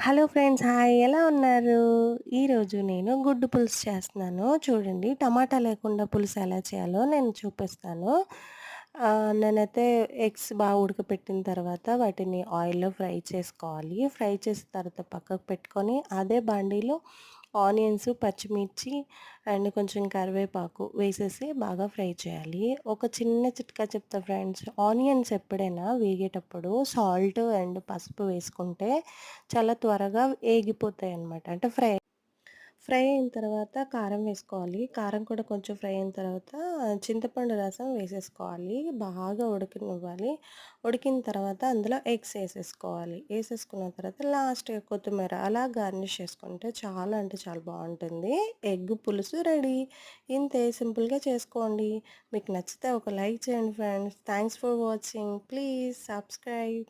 Hello friends. Hi. ఎలా ఉన్నారు? ఈరోజు నేను గుడ్డు పులుసు చేస్తున్నాను. చూడండి, టమాటా లేకుండా పులుసు ఎలా చేయాలో నేను చూపిస్తాను. నేనైతే ఎగ్స్ బాగా ఉడకపెట్టిన తర్వాత వాటిని ఆయిల్‌లో ఫ్రై చేసుకోవాలి. ఫ్రై చేసిన తర్వాత పక్కకు పెట్టుకొని అదే బాండీలో ఆనియన్స్, పచ్చిమిర్చి అండ్ కొంచెం కరివేపాకు వేసేసి బాగా ఫ్రై చేయాలి. ఒక చిన్న చిట్కా చెప్తా ఫ్రెండ్స్. ఆనియన్స్ ఎప్పుడైనా వేగేటప్పుడు సాల్ట్ అండ్ పసుపు వేసుకుంటే చాలా త్వరగా ఏగిపోతాయన్నమాట. అంటే ఫ్రై ఫ్రై అయిన తర్వాత కారం వేసుకోవాలి. కారం కూడా కొంచెం ఫ్రై అయిన తర్వాత చింతపండు రసం వేసేసుకోవాలి. బాగా ఉడకనివ్వాలి. ఉడికిన తర్వాత అందులో ఎగ్స్ ఏసేసుకోవాలి. ఏసేసుకున్న తర్వాత లాస్ట్‌గా కొత్తిమీర అలా గార్నిష్ చేసుకుంటే చాలా అంటే చాలా బావుంటుంది. ఎగ్ పులుసు రెడీ. ఇంతే, సింపుల్‌గా చేసుకోండి. మీకు నచ్చితే ఒక లైక్ చేయండి friends. Thanks for watching. Please subscribe.